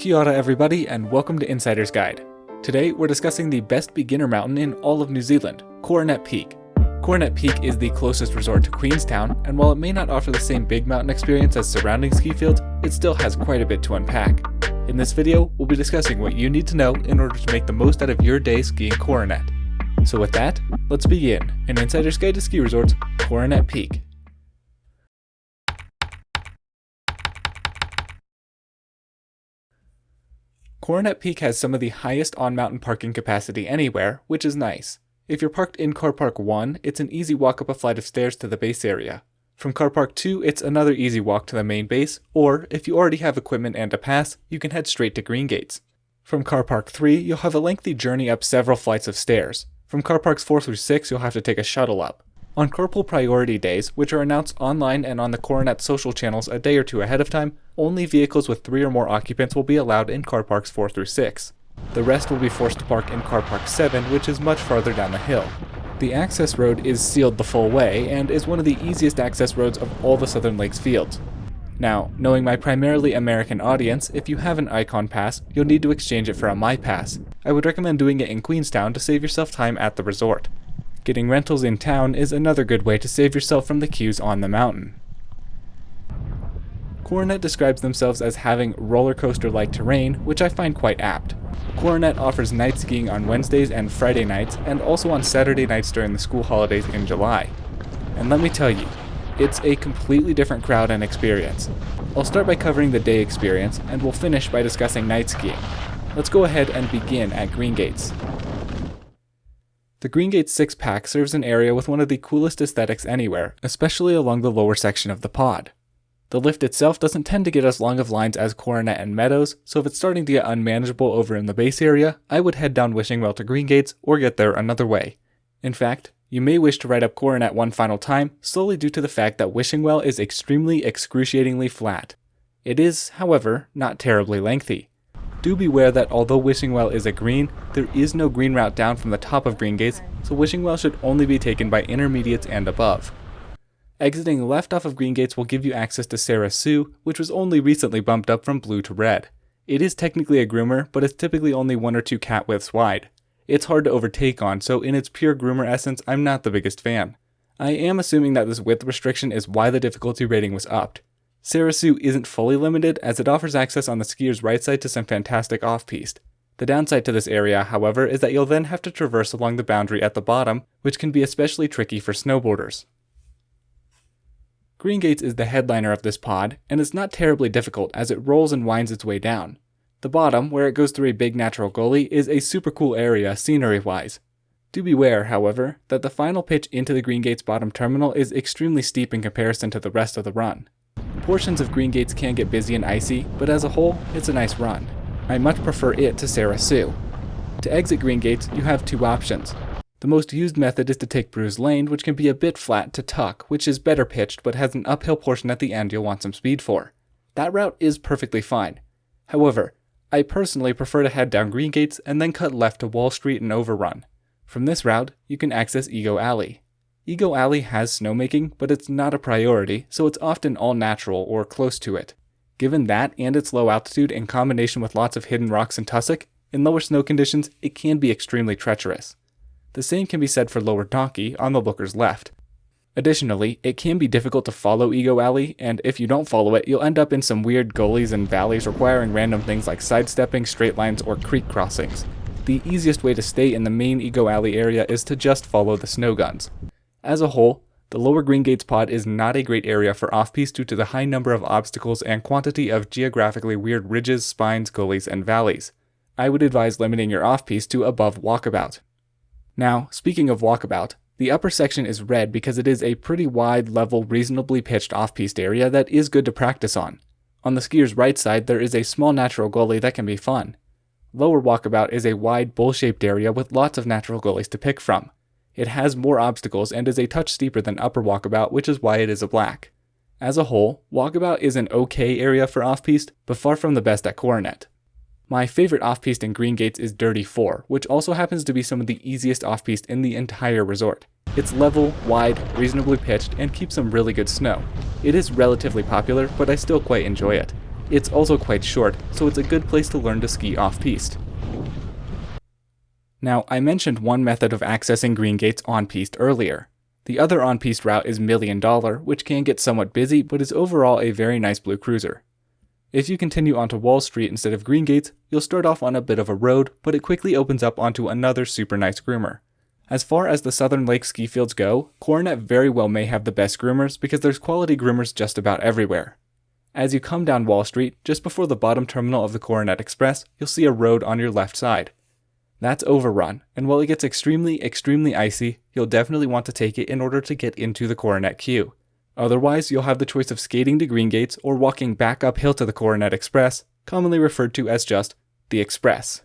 Kia ora everybody, and welcome to Insider's Guide. Today we're discussing the best beginner mountain in all of New Zealand, Coronet Peak. Coronet Peak is the closest resort to Queenstown, and while it may not offer the same big mountain experience as surrounding ski fields, it still has quite a bit to unpack. In this video, we'll be discussing what you need to know in order to make the most out of your day skiing Coronet. So with that, let's begin an Insider's Guide to Ski Resorts, Coronet Peak. Coronet Peak has some of the highest on-mountain parking capacity anywhere, which is nice. If you're parked in Car Park 1, it's an easy walk up a flight of stairs to the base area. From Car Park 2, it's another easy walk to the main base, or if you already have equipment and a pass, you can head straight to Greengates. From Car Park 3, you'll have a lengthy journey up several flights of stairs. From Car Parks 4 through 6, you'll have to take a shuttle up. On carpool priority days, which are announced online and on the Coronet social channels a day or two ahead of time, only vehicles with 3 or more occupants will be allowed in Car Parks 4 through 6. The rest will be forced to park in Car Park 7, which is much farther down the hill. The access road is sealed the full way, and is one of the easiest access roads of all the Southern Lakes fields. Now, knowing my primarily American audience, if you have an Icon Pass, you'll need to exchange it for a My Pass. I would recommend doing it in Queenstown to save yourself time at the resort. Getting rentals in town is another good way to save yourself from the queues on the mountain. Coronet describes themselves as having roller coaster-like terrain, which I find quite apt. Coronet offers night skiing on Wednesdays and Friday nights, and also on Saturday nights during the school holidays in July. And let me tell you, it's a completely different crowd and experience. I'll start by covering the day experience, and we'll finish by discussing night skiing. Let's go ahead and begin at Greengates. The Greengates 6-pack serves an area with one of the coolest aesthetics anywhere, especially along the lower section of the pod. The lift itself doesn't tend to get as long of lines as Coronet and Meadows, so if it's starting to get unmanageable over in the base area, I would head down Wishing Well to Greengates or get there another way. In fact, you may wish to ride up Coronet one final time, solely due to the fact that Wishing Well is extremely excruciatingly flat. It is, however, not terribly lengthy. Do beware that although Wishing Well is a green, there is no green route down from the top of Greengates, so Wishing Well should only be taken by intermediates and above. Exiting left off of Greengates will give you access to Sarah Sue, which was only recently bumped up from blue to red. It is technically a groomer, but it's typically only 1 or 2 cat widths wide. It's hard to overtake on, so in its pure groomer essence, I'm not the biggest fan. I am assuming that this width restriction is why the difficulty rating was upped. Sarah Sue isn't fully limited, as it offers access on the skier's right side to some fantastic off-piste. The downside to this area, however, is that you'll then have to traverse along the boundary at the bottom, which can be especially tricky for snowboarders. Greengates is the headliner of this pod, and it's not terribly difficult as it rolls and winds its way down. The bottom, where it goes through a big natural gully, is a super cool area scenery-wise. Do beware, however, that the final pitch into the Greengates bottom terminal is extremely steep in comparison to the rest of the run. Portions of Greengates can get busy and icy, but as a whole, it's a nice run. I much prefer it to Sarah Sue. To exit Greengates, you have 2 options. The most used method is to take Bruise Lane, which can be a bit flat, to Tuck, which is better pitched but has an uphill portion at the end you'll want some speed for. That route is perfectly fine. However, I personally prefer to head down Greengates and then cut left to Wall Street and Overrun. From this route, you can access Ego Alley. Ego Alley has snowmaking, but it's not a priority, so it's often all natural or close to it. Given that and its low altitude in combination with lots of hidden rocks and tussock, in lower snow conditions, it can be extremely treacherous. The same can be said for Lower Donkey on the looker's left. Additionally, it can be difficult to follow Ego Alley, and if you don't follow it, you'll end up in some weird gullies and valleys requiring random things like sidestepping, straight lines, or creek crossings. The easiest way to stay in the main Ego Alley area is to just follow the snow guns. As a whole, the lower Greengates pod is not a great area for off-piste due to the high number of obstacles and quantity of geographically weird ridges, spines, gullies, and valleys. I would advise limiting your off-piste to above walkabout. Now, speaking of walkabout, the upper section is red because it is a pretty wide, level, reasonably pitched off-piste area that is good to practice on. On the skier's right side, there is a small natural gully that can be fun. Lower walkabout is a wide, bowl-shaped area with lots of natural gullies to pick from. It has more obstacles and is a touch steeper than upper walkabout, which is why it is a black. As a whole, walkabout is an okay area for off-piste, but far from the best at Coronet. My favorite off-piste in Greengates is Dirty 4, which also happens to be some of the easiest off-piste in the entire resort. It's level, wide, reasonably pitched, and keeps some really good snow. It is relatively popular, but I still quite enjoy it. It's also quite short, so it's a good place to learn to ski off-piste. Now, I mentioned one method of accessing Greengates on-piste earlier. The other on-piste route is $1 Million, which can get somewhat busy, but is overall a very nice blue cruiser. If you continue onto Wall Street instead of Greengates, you'll start off on a bit of a road, but it quickly opens up onto another super nice groomer. As far as the Southern Lake ski fields go, Coronet very well may have the best groomers because there's quality groomers just about everywhere. As you come down Wall Street, just before the bottom terminal of the Coronet Express, you'll see a road on your left side. That's overrun, and while it gets extremely icy, you'll definitely want to take it in order to get into the Coronet queue. Otherwise, you'll have the choice of skating to Greengates or walking back uphill to the Coronet Express, commonly referred to as just the Express.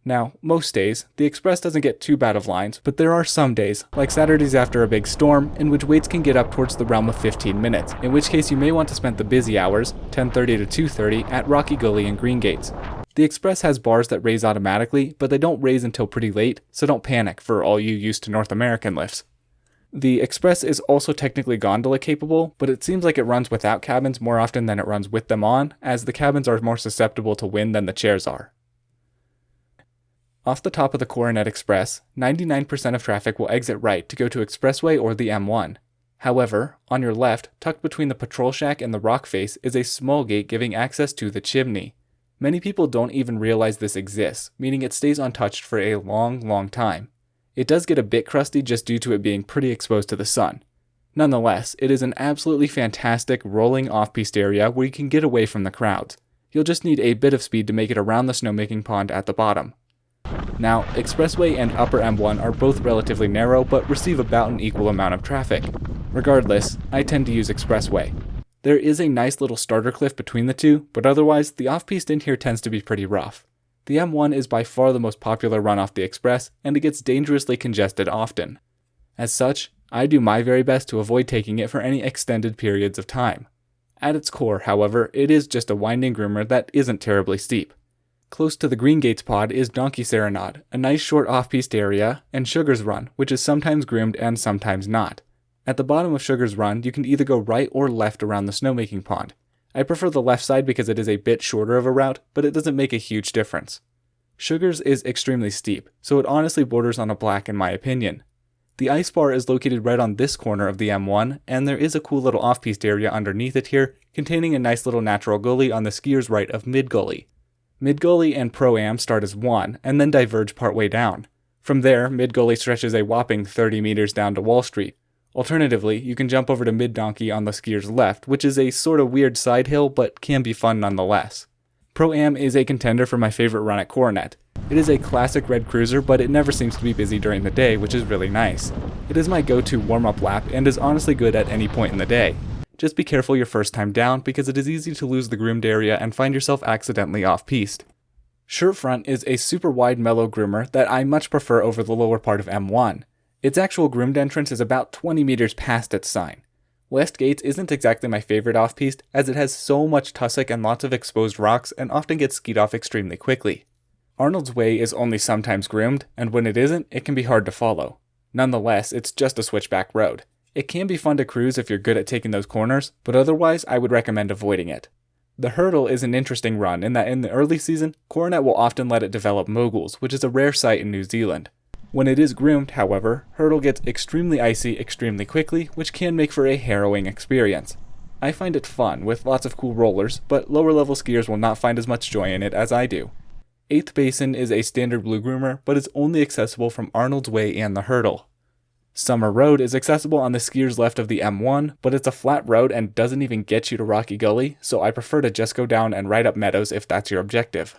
Now, most days, the Express doesn't get too bad of lines, but there are some days, like Saturdays after a big storm, in which waits can get up towards the realm of 15 minutes, in which case you may want to spend the busy hours, 10:30 to 2:30, at Rocky Gully and Greengates. The Express has bars that raise automatically, but they don't raise until pretty late, so don't panic for all you used to North American lifts. The Express is also technically gondola capable, but it seems like it runs without cabins more often than it runs with them on, as the cabins are more susceptible to wind than the chairs are. Off the top of the Coronet Express, 99% of traffic will exit right to go to Expressway or the M1. However, on your left, tucked between the patrol shack and the rock face, is a small gate giving access to the chimney. Many people don't even realize this exists, meaning it stays untouched for a long time. It does get a bit crusty just due to it being pretty exposed to the sun. Nonetheless, it is an absolutely fantastic rolling off-piste area where you can get away from the crowds. You'll just need a bit of speed to make it around the snowmaking pond at the bottom. Now, Expressway and Upper M1 are both relatively narrow but receive about an equal amount of traffic. Regardless, I tend to use Expressway. There is a nice little starter cliff between the two, but otherwise, the off-piste in here tends to be pretty rough. The M1 is by far the most popular run off the Express, and it gets dangerously congested often. As such, I do my very best to avoid taking it for any extended periods of time. At its core, however, it is just a winding groomer that isn't terribly steep. Close to the Greengates pod is Donkey Serenade, a nice short off-piste area, and Sugar's Run, which is sometimes groomed and sometimes not. At the bottom of Sugar's Run, you can either go right or left around the snowmaking pond. I prefer the left side because it is a bit shorter of a route, but it doesn't make a huge difference. Sugar's is extremely steep, so it honestly borders on a black in my opinion. The ice bar is located right on this corner of the M1, and there is a cool little off-piste area underneath it here, containing a nice little natural gully on the skier's right of Mid-Gully. Mid-Gully and Pro-Am start as one, and then diverge partway down. From there, Mid-Gully stretches a whopping 30 meters down to Wall Street. Alternatively, you can jump over to Mid-Donkey on the skier's left, which is a sort of weird side hill, but can be fun nonetheless. Pro-Am is a contender for my favorite run at Coronet. It is a classic red cruiser, but it never seems to be busy during the day, which is really nice. It is my go-to warm-up lap, and is honestly good at any point in the day. Just be careful your first time down, because it is easy to lose the groomed area and find yourself accidentally off-piste. Shirt Front is a super wide mellow groomer that I much prefer over the lower part of M1. Its actual groomed entrance is about 20 meters past its sign. West Gates isn't exactly my favorite off-piste, as it has so much tussock and lots of exposed rocks and often gets skied off extremely quickly. Arnold's Way is only sometimes groomed, and when it isn't, it can be hard to follow. Nonetheless, it's just a switchback road. It can be fun to cruise if you're good at taking those corners, but otherwise I would recommend avoiding it. The Hurdle is an interesting run in that in the early season, Coronet will often let it develop moguls, which is a rare sight in New Zealand. When it is groomed, however, Hurdle gets extremely icy extremely quickly, which can make for a harrowing experience. I find it fun, with lots of cool rollers, but lower level skiers will not find as much joy in it as I do. 8th Basin is a standard blue groomer, but is only accessible from Arnold's Way and the Hurdle. Summer Road is accessible on the skiers left of the M1, but it's a flat road and doesn't even get you to Rocky Gully, so I prefer to just go down and ride up Meadows if that's your objective.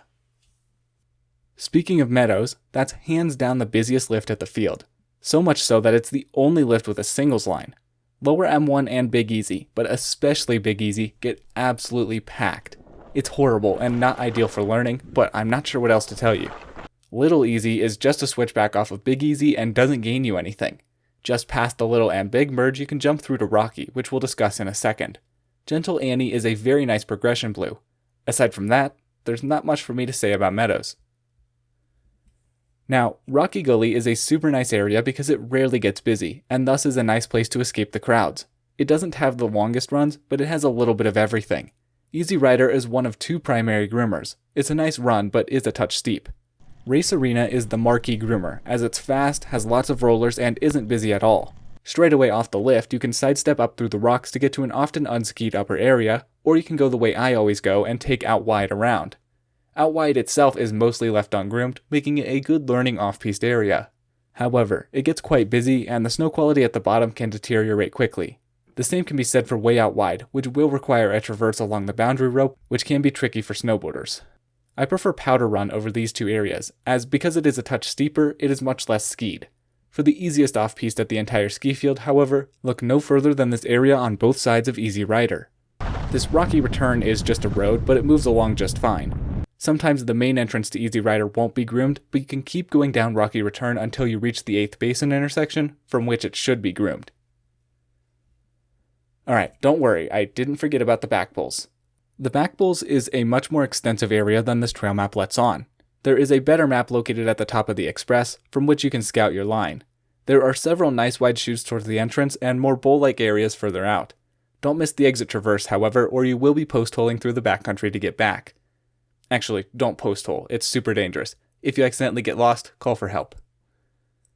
Speaking of Meadows, that's hands down the busiest lift at the field. So much so that it's the only lift with a singles line. Lower M1 and Big Easy, but especially Big Easy, get absolutely packed. It's horrible and not ideal for learning, but I'm not sure what else to tell you. Little Easy is just a switchback off of Big Easy and doesn't gain you anything. Just past the Little and Big merge, you can jump through to Rocky, which we'll discuss in a second. Gentle Annie is a very nice progression blue. Aside from that, there's not much for me to say about Meadows. Now, Rocky Gully is a super nice area because it rarely gets busy, and thus is a nice place to escape the crowds. It doesn't have the longest runs, but it has a little bit of everything. Easy Rider is one of 2 primary groomers. It's a nice run, but is a touch steep. Race Arena is the marquee groomer, as it's fast, has lots of rollers, and isn't busy at all. Straight away off the lift, you can sidestep up through the rocks to get to an often unskied upper area, or you can go the way I always go and take Out Wide around. Out Wide itself is mostly left ungroomed, making it a good learning off-piste area. However, it gets quite busy, and the snow quality at the bottom can deteriorate quickly. The same can be said for Way Out Wide, which will require a traverse along the boundary rope, which can be tricky for snowboarders. I prefer Powder Run over these 2 areas, as because it is a touch steeper, it is much less skied. For the easiest off-piste at the entire ski field, however, look no further than this area on both sides of Easy Rider. This rocky return is just a road, but it moves along just fine. Sometimes the main entrance to Easy Rider won't be groomed, but you can keep going down rocky return until you reach the 8th basin intersection, from which it should be groomed. Alright, don't worry, I didn't forget about the back pulls. The back pulls is a much more extensive area than this trail map lets on. There is a better map located at the top of the Express, from which you can scout your line. There are several nice wide chutes towards the entrance and more bowl-like areas further out. Don't miss the exit traverse, however, or you will be post-holing through the backcountry to get back. Actually, don't post-hole, it's super dangerous. If you accidentally get lost, call for help.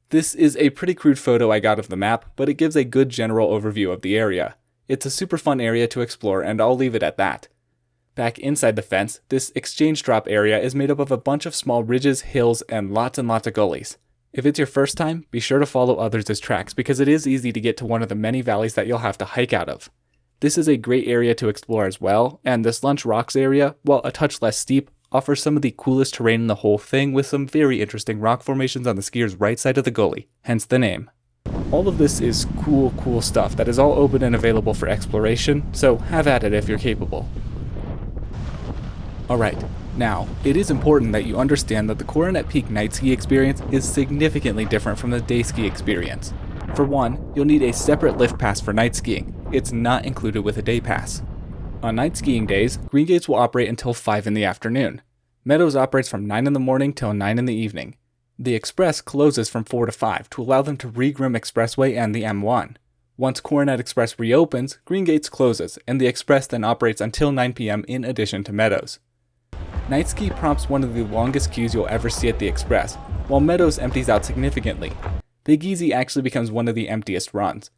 This is a pretty crude photo I got of the map, but it gives a good general overview of the area. It's a super fun area to explore, and I'll leave it at that. Back inside the fence, this exchange drop area is made up of a bunch of small ridges, hills, and lots of gullies. If it's your first time, be sure to follow others' tracks because it is easy to get to one of the many valleys that you'll have to hike out of. This is a great area to explore as well, and this Lunch Rocks area, while a touch less steep, offers some of the coolest terrain in the whole thing with some very interesting rock formations on the skier's right side of the gully, hence the name. All of this is cool stuff that is all open and available for exploration, so have at it if you're capable. Alright, now, it is important that you understand that the Coronet Peak night ski experience is significantly different from the day ski experience. For one, you'll need a separate lift pass for night skiing. It's not included with a day pass. On night skiing days, Greengates will operate until 5 in the afternoon. Meadows operates from 9 in the morning till 9 in the evening. The Express closes from 4 to 5 to allow them to re-groom Expressway and the M1. Once Coronet Express reopens, Greengates closes, and the Express then operates until 9 p.m. in addition to Meadows. Night ski prompts one of the longest queues you'll ever see at the Express, while Meadows empties out significantly. Big Easy actually becomes one of the emptiest runs.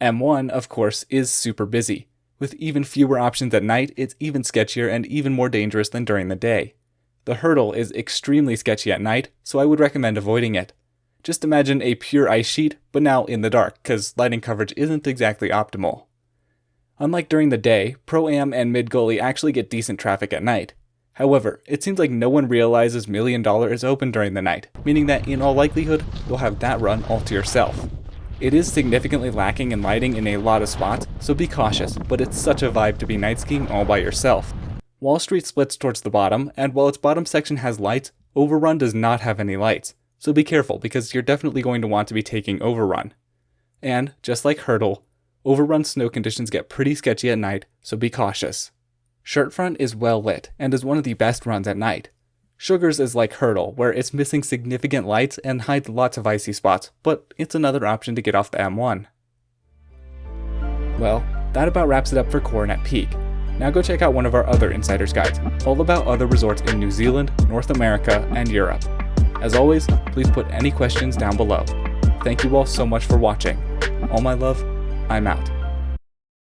M1, of course, is super busy. With even fewer options at night, it's even sketchier and even more dangerous than during the day. The hurdle is extremely sketchy at night, so I would recommend avoiding it. Just imagine a pure ice sheet, but now in the dark, cause lighting coverage isn't exactly optimal. Unlike during the day, Pro-Am and Mid-Gully actually get decent traffic at night. However, it seems like no one realizes $1 Million is open during the night, meaning that in all likelihood, you'll have that run all to yourself. It is significantly lacking in lighting in a lot of spots, so be cautious, but it's such a vibe to be night skiing all by yourself. Wall Street splits towards the bottom, and while its bottom section has lights, Overrun does not have any lights, so be careful because you're definitely going to want to be taking Overrun. And, just like Hurdle, Overrun snow conditions get pretty sketchy at night, so be cautious. Shirtfront is well lit, and is one of the best runs at night. Sugars is like Hurdle, where it's missing significant lights and hides lots of icy spots, but it's another option to get off the M1. Well, that about wraps it up for Coronet Peak. Now go check out one of our other Insider's Guides, all about other resorts in New Zealand, North America, and Europe. As always, please put any questions down below. Thank you all so much for watching. All my love, I'm out.